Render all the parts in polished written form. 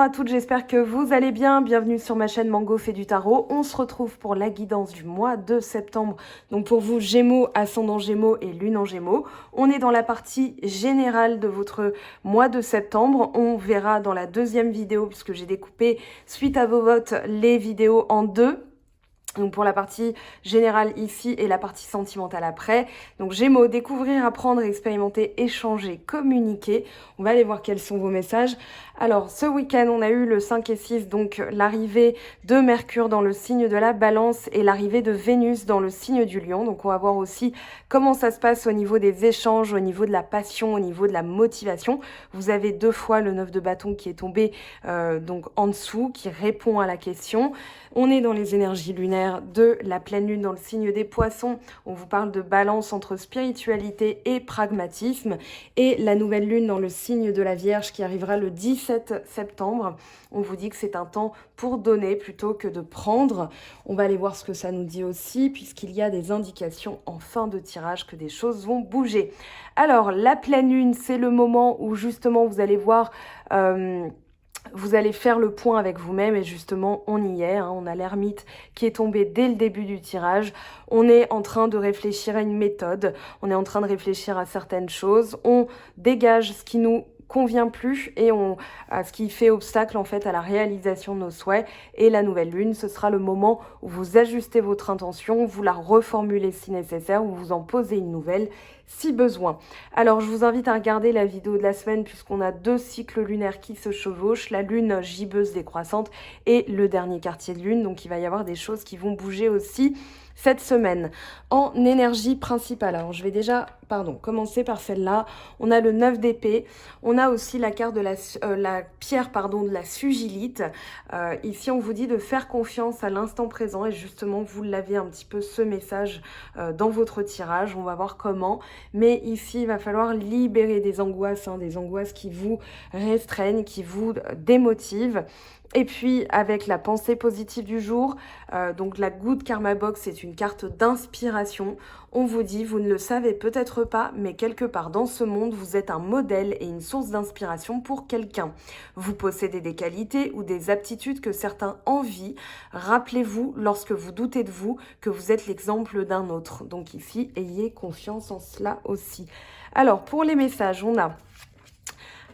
à toutes, j'espère que vous allez bien. Bienvenue sur ma chaîne Mango fait du tarot. On se retrouve pour la guidance du mois de septembre. Donc pour vous, Gémeaux, ascendant Gémeaux et Lune en Gémeaux. On est dans la partie générale de votre mois de septembre. On verra dans la deuxième vidéo, puisque j'ai découpé, suite à vos votes, les vidéos en deux. Donc pour la partie générale ici et la partie sentimentale après. Donc Gémeaux, découvrir, apprendre, expérimenter, échanger, communiquer. On va aller voir quels sont vos messages. Alors ce week-end, on a eu le 5 et 6, donc l'arrivée de Mercure dans le signe de la Balance et l'arrivée de Vénus dans le signe du Lion. Donc on va voir aussi comment ça se passe au niveau des échanges, au niveau de la passion, au niveau de la motivation. Vous avez deux fois le 9 de bâton qui est tombé donc en dessous, qui répond à la question. On est dans les énergies lunaires de la pleine lune dans le signe des poissons. On vous parle de balance entre spiritualité et pragmatisme. Et la nouvelle lune dans le signe de la Vierge qui arrivera le 17 septembre. On vous dit que c'est un temps pour donner plutôt que de prendre. On va aller voir ce que ça nous dit aussi, puisqu'il y a des indications en fin de tirage que des choses vont bouger. Alors, la pleine lune, c'est le moment où justement vous allez voir... vous allez faire le point avec vous-même et justement on y est, on a l'ermite qui est tombé dès le début du tirage. On est en train de réfléchir à une méthode, on est en train de réfléchir à certaines choses, on dégage ce qui nous convient plus et à ce qui fait obstacle en fait à la réalisation de nos souhaits. Et la nouvelle lune, ce sera le moment où vous ajustez votre intention, vous la reformulez si nécessaire, ou vous en posez une nouvelle si besoin. Alors je vous invite à regarder la vidéo de la semaine puisqu'on a deux cycles lunaires qui se chevauchent, la lune gibbeuse décroissante et le dernier quartier de lune, donc il va y avoir des choses qui vont bouger aussi cette semaine. En énergie principale, alors je vais déjà commencer par celle-là. On a le 9 d'épée, on a aussi la carte de la pierre de la sugilite. Ici on vous dit de faire confiance à l'instant présent et justement vous l'avez un petit peu ce message dans votre tirage, on va voir comment. Mais ici il va falloir libérer des angoisses qui vous restreignent, qui vous démotivent. Et puis, avec la pensée positive du jour, donc la Good Karma Box, c'est une carte d'inspiration. On vous dit, vous ne le savez peut-être pas, mais quelque part dans ce monde, vous êtes un modèle et une source d'inspiration pour quelqu'un. Vous possédez des qualités ou des aptitudes que certains envient. Rappelez-vous, lorsque vous doutez de vous, que vous êtes l'exemple d'un autre. Donc ici, ayez confiance en cela aussi. Alors, pour les messages, on a...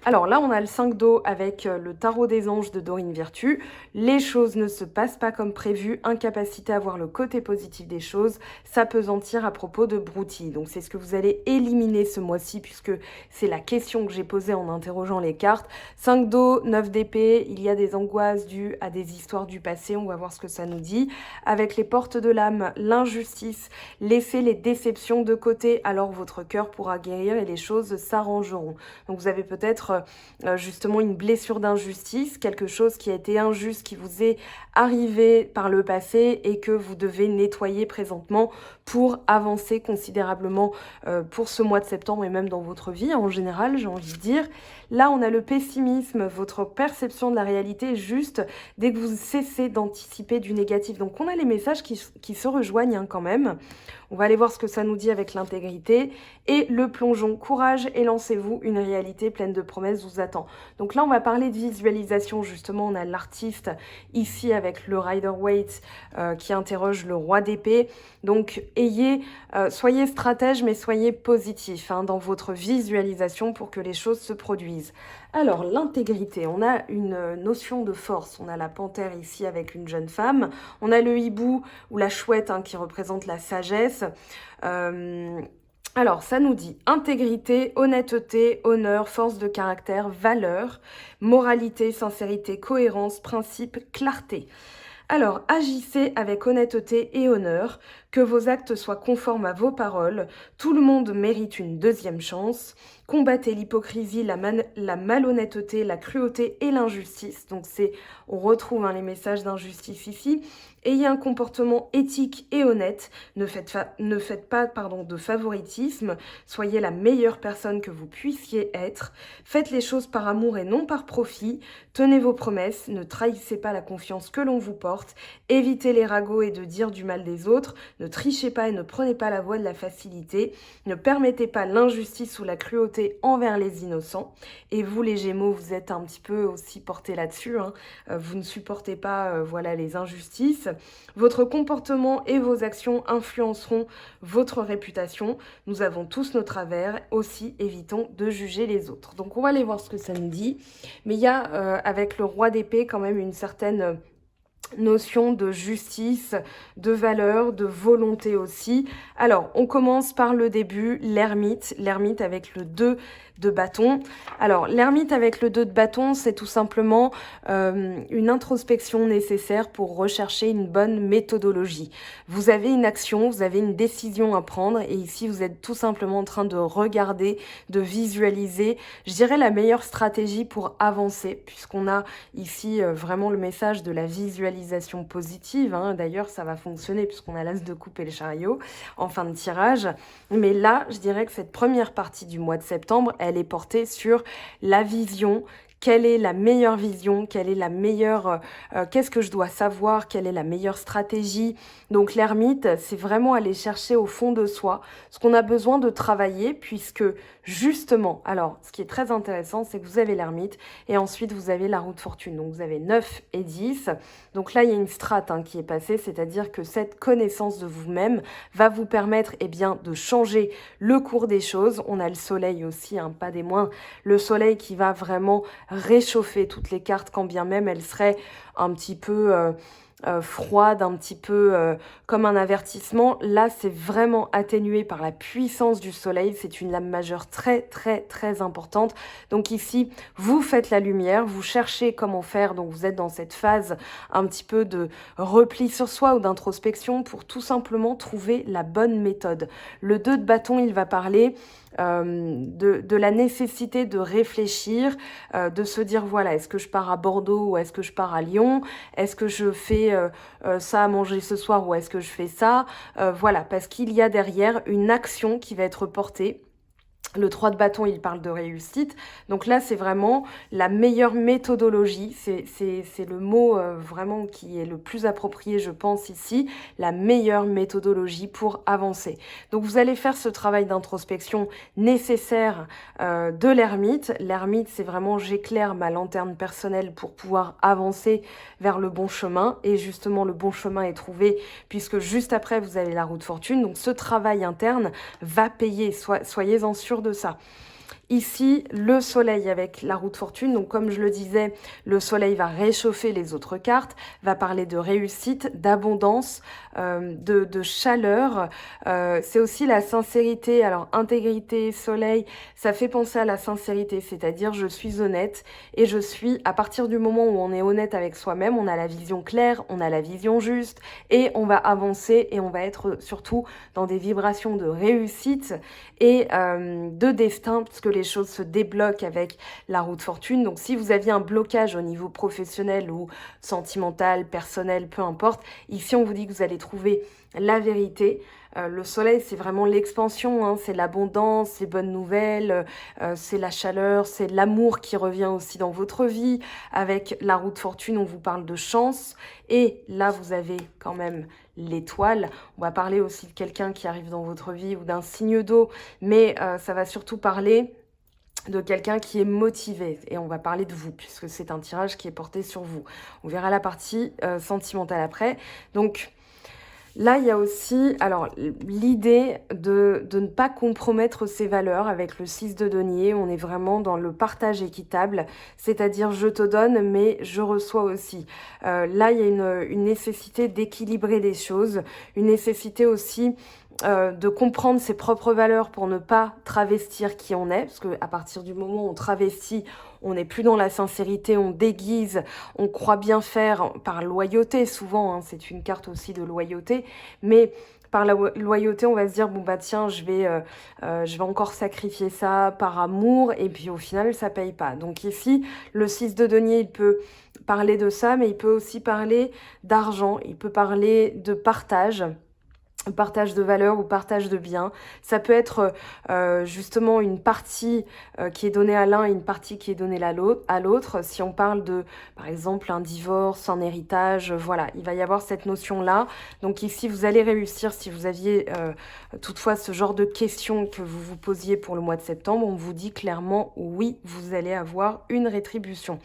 Alors là, on a le 5 d'eau avec le tarot des anges de Dorine Virtue. Les choses ne se passent pas comme prévu, incapacité à voir le côté positif des choses, s'apesantir à propos de broutilles. Donc c'est ce que vous allez éliminer ce mois-ci puisque c'est la question que j'ai posée en interrogeant les cartes. 5 d'eau, 9 d'épée, il y a des angoisses dues à des histoires du passé, on va voir ce que ça nous dit. Avec les portes de l'âme, l'injustice, laissez les déceptions de côté, alors votre cœur pourra guérir et les choses s'arrangeront. Donc vous avez peut-être justement une blessure d'injustice, quelque chose qui a été injuste, qui vous est arrivé par le passé et que vous devez nettoyer présentement pour avancer considérablement pour ce mois de septembre et même dans votre vie en général, j'ai envie de dire. Là, on a le pessimisme, votre perception de la réalité est juste dès que vous cessez d'anticiper du négatif. Donc, on a les messages qui se rejoignent quand même. On va aller voir ce que ça nous dit avec l'intégrité. Et le plongeon, courage et lancez-vous, une réalité pleine de promesses vous attend. Donc là, on va parler de visualisation. Justement, on a l'artiste ici avec le Rider-Waite qui interroge le roi d'épée. Donc, soyez stratège, mais soyez positif dans votre visualisation pour que les choses se produisent. Alors, l'intégrité, on a une notion de force. On a la panthère ici avec une jeune femme. On a le hibou ou la chouette qui représente la sagesse. Alors, ça nous dit intégrité, honnêteté, honneur, force de caractère, valeur, moralité, sincérité, cohérence, principe, clarté. Alors, agissez avec honnêteté et honneur, que vos actes soient conformes à vos paroles. Tout le monde mérite une deuxième chance. Combattez l'hypocrisie, la malhonnêteté, la cruauté et l'injustice. Donc, on retrouve les messages d'injustice ici. Ayez un comportement éthique et honnête. Ne faites pas de favoritisme. Soyez la meilleure personne que vous puissiez être. Faites les choses par amour et non par profit. Tenez vos promesses. Ne trahissez pas la confiance que l'on vous porte. Évitez les ragots et de dire du mal des autres. Ne trichez pas et ne prenez pas la voie de la facilité. Ne permettez pas l'injustice ou la cruauté envers les innocents. Et vous, les Gémeaux, vous êtes un petit peu aussi portés là-dessus, hein. Vous ne supportez pas voilà, les injustices. Votre comportement et vos actions influenceront votre réputation. Nous avons tous nos travers. Aussi, évitons de juger les autres. Donc, on va aller voir ce que ça nous dit. Mais il y a, avec le roi d'épée, quand même une certaine notion de justice, de valeur, de volonté aussi. Alors, on commence par le début, l'ermite avec le 2 de bâton. Alors, l'ermite avec le 2 de bâton, c'est tout simplement une introspection nécessaire pour rechercher une bonne méthodologie. Vous avez une action, vous avez une décision à prendre et ici, vous êtes tout simplement en train de regarder, de visualiser, je dirais la meilleure stratégie pour avancer, puisqu'on a ici vraiment le message de la visualisation positive, hein. D'ailleurs, ça va fonctionner puisqu'on a l'as de coupe et le chariot en fin de tirage. Mais là, je dirais que cette première partie du mois de septembre, elle est portée sur la vision. Quelle est la meilleure vision? Quelle est la meilleure... qu'est-ce que je dois savoir? Quelle est la meilleure stratégie? Donc l'ermite, c'est vraiment aller chercher au fond de soi ce qu'on a besoin de travailler, puisque justement, alors ce qui est très intéressant, c'est que vous avez l'ermite et ensuite vous avez la roue de fortune. Donc vous avez 9 et 10. Donc là, il y a une strate qui est passée, c'est-à-dire que cette connaissance de vous-même va vous permettre de changer le cours des choses. On a le soleil aussi, pas des moindres. Le soleil qui va vraiment réchauffer toutes les cartes, quand bien même elles seraient un petit peu froides, un petit peu comme un avertissement. Là, c'est vraiment atténué par la puissance du soleil. C'est une lame majeure très, très, très importante. Donc ici, vous faites la lumière, vous cherchez comment faire. Donc vous êtes dans cette phase un petit peu de repli sur soi ou d'introspection pour tout simplement trouver la bonne méthode. Le 2 de bâton, il va parler de la nécessité de réfléchir, de se dire voilà, est-ce que je pars à Bordeaux ou est-ce que je pars à Lyon? Est-ce que je fais ça à manger ce soir ou est-ce que je fais ça? Voilà, parce qu'il y a derrière une action qui va être portée. Le 3 de bâton, il parle de réussite. Donc là, c'est vraiment la meilleure méthodologie. C'est le mot vraiment qui est le plus approprié, je pense, ici. La meilleure méthodologie pour avancer. Donc vous allez faire ce travail d'introspection nécessaire de l'ermite. L'ermite, c'est vraiment j'éclaire ma lanterne personnelle pour pouvoir avancer vers le bon chemin. Et justement, le bon chemin est trouvé puisque juste après, vous avez la roue de fortune. Donc ce travail interne va payer. Soyez-en sûrs de ça. Ici, le soleil avec la roue de fortune, donc comme je le disais, le soleil va réchauffer les autres cartes, va parler de réussite, d'abondance, de chaleur. C'est aussi la sincérité. Alors, intégrité, soleil, ça fait penser à la sincérité, c'est-à-dire je suis honnête et je suis, à partir du moment où on est honnête avec soi-même, on a la vision claire, on a la vision juste et on va avancer et on va être surtout dans des vibrations de réussite et de destin, parce que les choses se débloquent avec la roue de fortune. Donc si vous aviez un blocage au niveau professionnel ou sentimental, personnel, peu importe, ici on vous dit que vous allez trouver la vérité. Le soleil, c'est vraiment l'expansion, c'est l'abondance, c'est bonnes nouvelles, c'est la chaleur, c'est l'amour qui revient aussi dans votre vie. Avec la roue de fortune, on vous parle de chance. Et là, vous avez quand même l'étoile. On va parler aussi de quelqu'un qui arrive dans votre vie ou d'un signe d'eau, mais ça va surtout parler de quelqu'un qui est motivé. Et on va parler de vous, puisque c'est un tirage qui est porté sur vous. On verra la partie sentimentale après. Donc, là, il y a aussi l'idée de ne pas compromettre ses valeurs avec le 6 de denier. On est vraiment dans le partage équitable, c'est-à-dire je te donne, mais je reçois aussi. Là, il y a une nécessité d'équilibrer les choses, une nécessité aussi de comprendre ses propres valeurs pour ne pas travestir qui on est, parce qu'à partir du moment où on travestit, on n'est plus dans la sincérité, on déguise, on croit bien faire par loyauté, souvent, c'est une carte aussi de loyauté, mais Par la loyauté, on va se dire, bon bah tiens, je vais encore sacrifier ça par amour, et puis au final, ça paye pas. Donc ici, le 6 de denier, il peut parler de ça, mais il peut aussi parler d'argent, il peut parler de partage de valeurs ou partage de biens. Ça peut être justement une partie qui est donnée à l'un et une partie qui est donnée à l'autre. Si on parle de, par exemple, un divorce, un héritage, voilà, il va y avoir cette notion-là. Donc ici, vous allez réussir. Si vous aviez toutefois ce genre de questions que vous vous posiez pour le mois de septembre, on vous dit clairement oui, vous allez avoir une rétribution.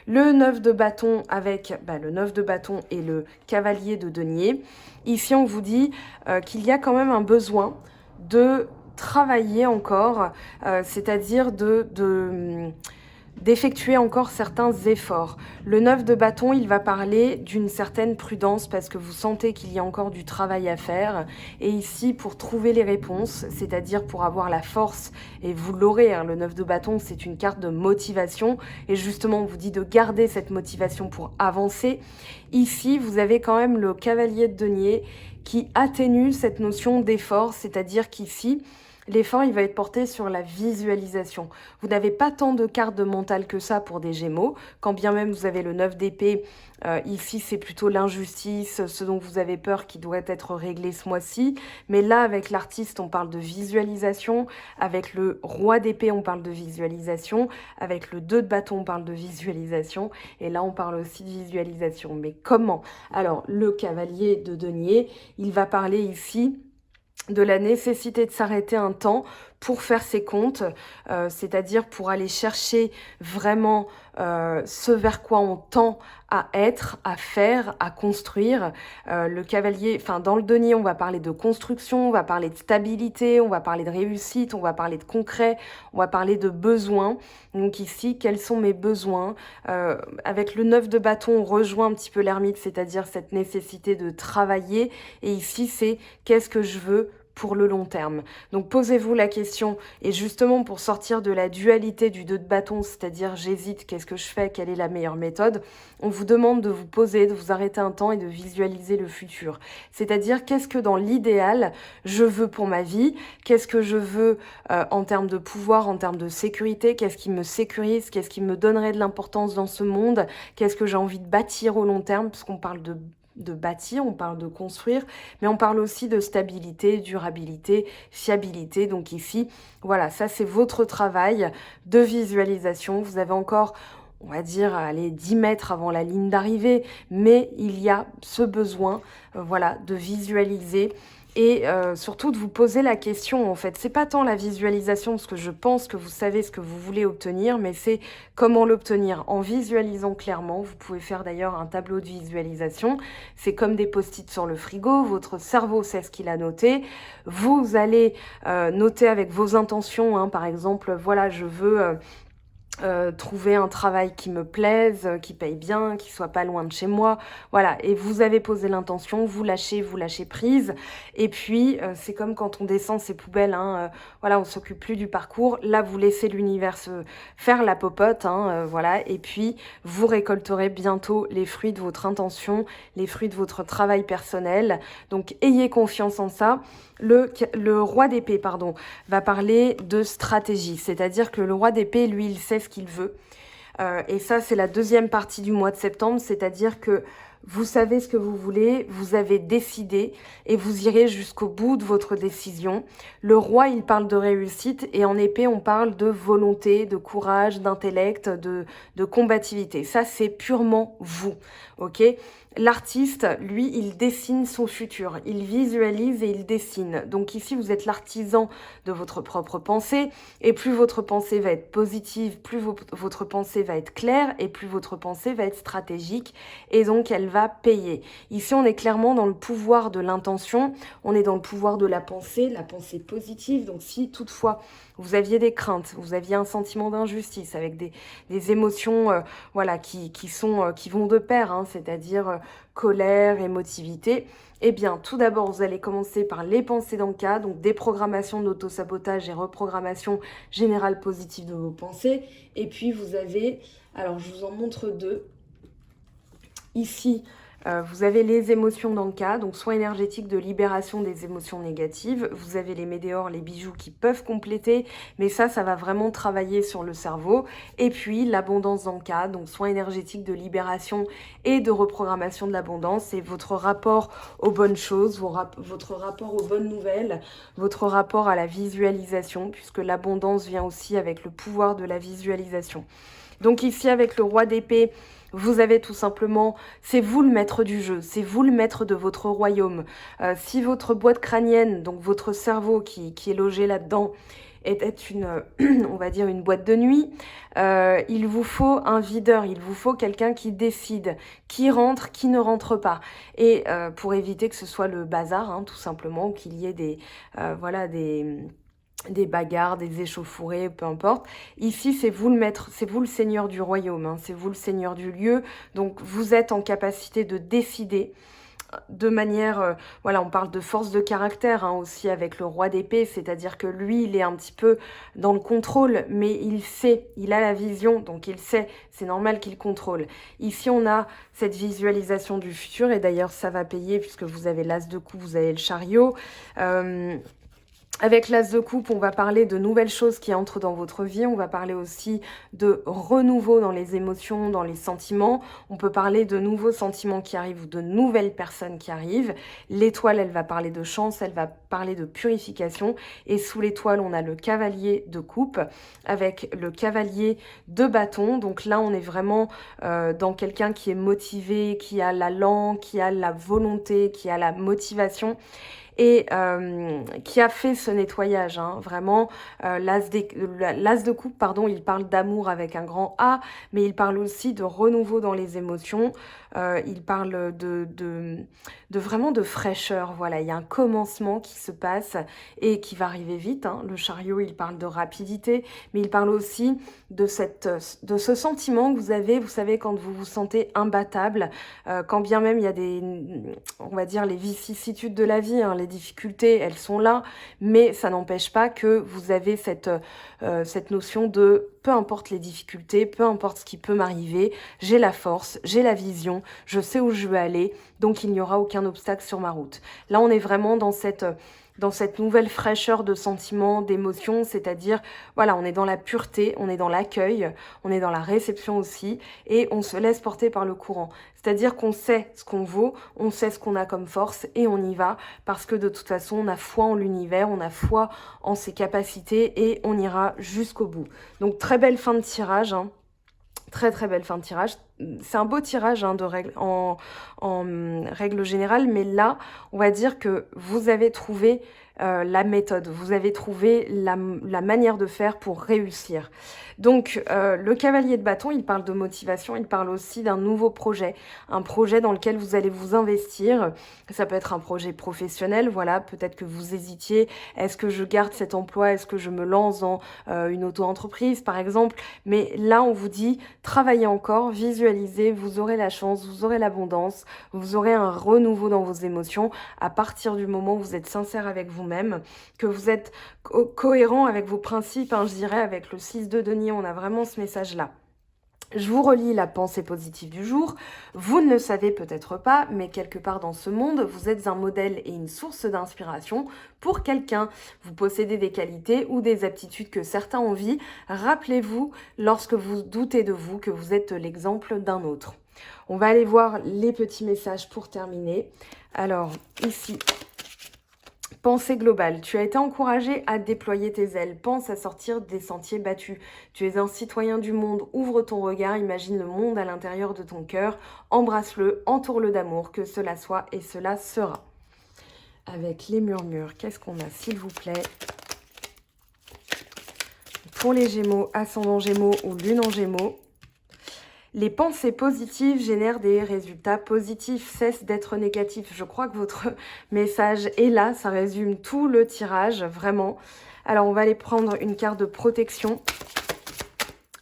Le 9 de bâton avec le 9 de bâton et le cavalier de denier. Ici, on vous dit qu'il y a quand même un besoin de travailler encore, c'est-à-dire d'effectuer encore certains efforts. Le 9 de bâton, il va parler d'une certaine prudence parce que vous sentez qu'il y a encore du travail à faire. Et ici, pour trouver les réponses, c'est-à-dire pour avoir la force, et vous l'aurez, hein, le 9 de bâton, c'est une carte de motivation. Et justement, on vous dit de garder cette motivation pour avancer. Ici, vous avez quand même le cavalier de denier qui atténue cette notion d'effort, c'est-à-dire qu'ici, l'effort, il va être porté sur la visualisation. Vous n'avez pas tant de cartes de mental que ça pour des Gémeaux, quand bien même vous avez le 9 d'épée. Ici, c'est plutôt l'injustice, ce dont vous avez peur qui doit être réglé ce mois-ci. Mais là, avec l'artiste, on parle de visualisation. Avec le roi d'épée, on parle de visualisation. Avec le 2 de bâton, on parle de visualisation. Et là, on parle aussi de visualisation. Mais comment? Alors, le cavalier de denier, il va parler ici de la nécessité de s'arrêter un temps pour faire ses comptes, c'est-à-dire pour aller chercher vraiment ce vers quoi on tend à être, à faire, à construire. Le cavalier, enfin dans le denier, on va parler de construction, on va parler de stabilité, on va parler de réussite, on va parler de concret, on va parler de besoins. Donc ici, quels sont mes besoins? Avec le 9 de bâton, on rejoint un petit peu l'ermite, c'est-à-dire cette nécessité de travailler. Et ici, c'est qu'est-ce que je veux pour le long terme. Donc posez-vous la question, et justement pour sortir de la dualité du 2 de bâton, c'est-à-dire j'hésite, qu'est-ce que je fais, quelle est la meilleure méthode, on vous demande de vous poser, de vous arrêter un temps et de visualiser le futur. C'est-à-dire qu'est-ce que dans l'idéal je veux pour ma vie, qu'est-ce que je veux en termes de pouvoir, en termes de sécurité, qu'est-ce qui me sécurise, qu'est-ce qui me donnerait de l'importance dans ce monde, qu'est-ce que j'ai envie de bâtir au long terme, puisqu'on parle de bâtir, on parle de construire, mais on parle aussi de stabilité, durabilité, fiabilité. Donc ici, voilà, ça c'est votre travail de visualisation. Vous avez encore, on va dire, allez, 10 mètres avant la ligne d'arrivée, mais il y a ce besoin, voilà, de visualiser. Et surtout de vous poser la question, en fait. C'est pas tant la visualisation, parce que je pense que vous savez ce que vous voulez obtenir, mais c'est comment l'obtenir en visualisant clairement. Vous pouvez faire d'ailleurs un tableau de visualisation. C'est comme des post-it sur le frigo. Votre cerveau sait ce qu'il a noté. Vous allez noter avec vos intentions, hein, par exemple, voilà, je veux... trouver un travail qui me plaise, qui paye bien, qui soit pas loin de chez moi, voilà, et vous avez posé l'intention, vous lâchez prise, et puis c'est comme quand on descend ses poubelles, hein, voilà, on s'occupe plus du parcours, là vous laissez l'univers faire la popote, hein, voilà, et puis vous récolterez bientôt les fruits de votre intention, les fruits de votre travail personnel, donc ayez confiance en ça. Le roi d'épée, pardon, va parler de stratégie, c'est-à-dire que le roi d'épée, lui, il sait ce qu'il veut. Et ça, c'est la deuxième partie du mois de septembre, c'est-à-dire que vous savez ce que vous voulez, vous avez décidé et vous irez jusqu'au bout de votre décision. Le roi, il parle de réussite et en épée, on parle de volonté, de courage, d'intellect, de combativité. Ça, c'est purement vous, ok ? L'artiste, lui, il dessine son futur, il visualise et il dessine. Donc ici, vous êtes l'artisan de votre propre pensée, et plus votre pensée va être positive, plus votre pensée va être claire, et plus votre pensée va être stratégique, et donc elle va payer. Ici, on est clairement dans le pouvoir de l'intention, on est dans le pouvoir de la pensée positive. Donc si toutefois vous aviez des craintes, vous aviez un sentiment d'injustice avec des émotions voilà, qui vont de pair, hein, c'est-à-dire colère, émotivité, eh bien tout d'abord vous allez commencer par les pensées d'Anka, donc déprogrammation d'auto-sabotage et reprogrammation générale positive de vos pensées, et puis vous avez, alors je vous en montre deux, ici Vous avez les émotions dans le cas, donc soins énergétiques de libération des émotions négatives. Vous avez les météores, les bijoux qui peuvent compléter, mais ça va vraiment travailler sur le cerveau. Et puis l'abondance dans le cas, donc soins énergétiques de libération et de reprogrammation de l'abondance. C'est votre rapport aux bonnes choses, votre rapport aux bonnes nouvelles, votre rapport à la visualisation, puisque l'abondance vient aussi avec le pouvoir de la visualisation. Donc ici, avec le roi d'épée, vous avez tout simplement, c'est vous le maître du jeu, c'est vous le maître de votre royaume. Si votre boîte crânienne, donc votre cerveau qui est logé là-dedans, était une, on va dire, une boîte de nuit, il vous faut un videur, il vous faut quelqu'un qui décide, qui rentre, qui ne rentre pas. Et pour éviter que ce soit le bazar, hein, tout simplement, qu'il y ait des bagarres, des échauffourées, peu importe. Ici, c'est vous le maître, c'est vous le seigneur du royaume, hein, c'est vous le seigneur du lieu. Donc, vous êtes en capacité de décider de manière, voilà, on parle de force de caractère hein, aussi avec le roi d'épée, c'est-à-dire que lui, il est un petit peu dans le contrôle, mais il sait, il a la vision, donc il sait, c'est normal qu'il contrôle. Ici, on a cette visualisation du futur, et d'ailleurs, ça va payer puisque vous avez l'as de coupe, vous avez le chariot. Avec l'as de coupe, on va parler de nouvelles choses qui entrent dans votre vie. On va parler aussi de renouveau dans les émotions, dans les sentiments. On peut parler de nouveaux sentiments qui arrivent ou de nouvelles personnes qui arrivent. L'étoile, elle va parler de chance, elle va parler de purification. Et sous l'étoile, on a le cavalier de coupe avec le cavalier de bâton. Donc là, on est vraiment dans quelqu'un qui est motivé, qui a l'allant, qui a la volonté, qui a la motivation. Et qui a fait ce nettoyage, hein, vraiment. L'as de coupe, pardon, il parle d'amour avec un grand A, mais il parle aussi de renouveau dans les émotions. Il parle de vraiment de fraîcheur. Voilà, il y a un commencement qui se passe et qui va arriver vite. Hein. Le chariot, il parle de rapidité, mais il parle aussi de ce sentiment que vous avez, vous savez, quand vous vous sentez imbattable, quand bien même il y a on va dire, les vicissitudes de la vie, hein, les difficultés, elles sont là, mais ça n'empêche pas que vous avez cette notion de peu importe les difficultés, peu importe ce qui peut m'arriver, j'ai la force, j'ai la vision, je sais où je veux aller, donc il n'y aura aucun obstacle sur ma route. Là, on est vraiment dans cette nouvelle fraîcheur de sentiments, d'émotions, c'est-à-dire, voilà, on est dans la pureté, on est dans l'accueil, on est dans la réception aussi, et on se laisse porter par le courant. C'est-à-dire qu'on sait ce qu'on vaut, on sait ce qu'on a comme force, et on y va, parce que de toute façon, on a foi en l'univers, on a foi en ses capacités, et on ira jusqu'au bout. Donc, très belle fin de tirage, hein. Très très belle fin de tirage. C'est un beau tirage hein, en règle générale, mais là, on va dire que vous avez trouvé la méthode, vous avez trouvé la manière de faire pour réussir. Donc, le cavalier de bâton, il parle de motivation, il parle aussi d'un nouveau projet, un projet dans lequel vous allez vous investir. Ça peut être un projet professionnel, voilà, peut-être que vous hésitiez, est-ce que je garde cet emploi, est-ce que je me lance dans une auto-entreprise, par exemple, mais là, on vous dit, travaillez encore, visualisez, vous aurez la chance, vous aurez l'abondance, vous aurez un renouveau dans vos émotions à partir du moment où vous êtes sincère avec vous-même, que vous êtes cohérent avec vos principes, hein, je dirais, avec le 6 de denier, on a vraiment ce message-là. Je vous relis la pensée positive du jour. Vous ne le savez peut-être pas, mais quelque part dans ce monde, vous êtes un modèle et une source d'inspiration pour quelqu'un. Vous possédez des qualités ou des aptitudes que certains envient. Rappelez-vous, lorsque vous doutez de vous, que vous êtes l'exemple d'un autre. On va aller voir les petits messages pour terminer. Alors, ici... Pensée globale, tu as été encouragé à déployer tes ailes, pense à sortir des sentiers battus. Tu es un citoyen du monde, ouvre ton regard, imagine le monde à l'intérieur de ton cœur, embrasse-le, entoure-le d'amour, que cela soit et cela sera. Avec les murmures, qu'est-ce qu'on a s'il vous plaît? Pour les Gémeaux, ascendant Gémeaux ou lune en Gémeaux, les pensées positives génèrent des résultats positifs, cesse d'être négatif. Je crois que votre message est là, ça résume tout le tirage, vraiment. Alors, on va aller prendre une carte de protection.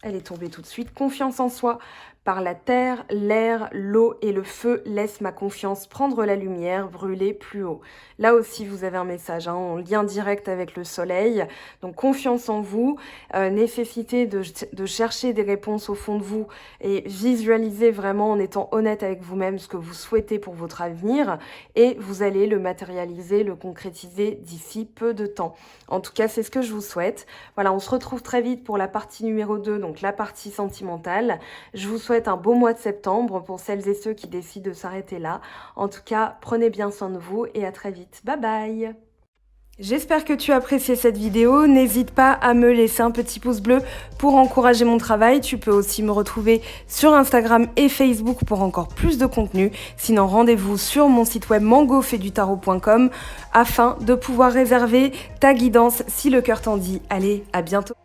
Elle est tombée tout de suite. Confiance en soi, Par la terre, l'air, l'eau et le feu, laisse ma confiance prendre la lumière, brûler plus haut. Là aussi, vous avez un message en lien direct avec le soleil. Donc, confiance en vous, nécessité de chercher des réponses au fond de vous et visualiser vraiment en étant honnête avec vous-même ce que vous souhaitez pour votre avenir et vous allez le matérialiser, le concrétiser d'ici peu de temps. En tout cas, c'est ce que je vous souhaite. Voilà, on se retrouve très vite pour la partie numéro 2, donc la partie sentimentale. Je vous souhaite un beau mois de septembre pour celles et ceux qui décident de s'arrêter là. En tout cas, prenez bien soin de vous et à très vite. Bye bye! J'espère que tu as apprécié cette vidéo. N'hésite pas à me laisser un petit pouce bleu pour encourager mon travail. Tu peux aussi me retrouver sur Instagram et Facebook pour encore plus de contenu. Sinon, rendez-vous sur mon site web mangofetdutarot.com afin de pouvoir réserver ta guidance si le cœur t'en dit. Allez, à bientôt!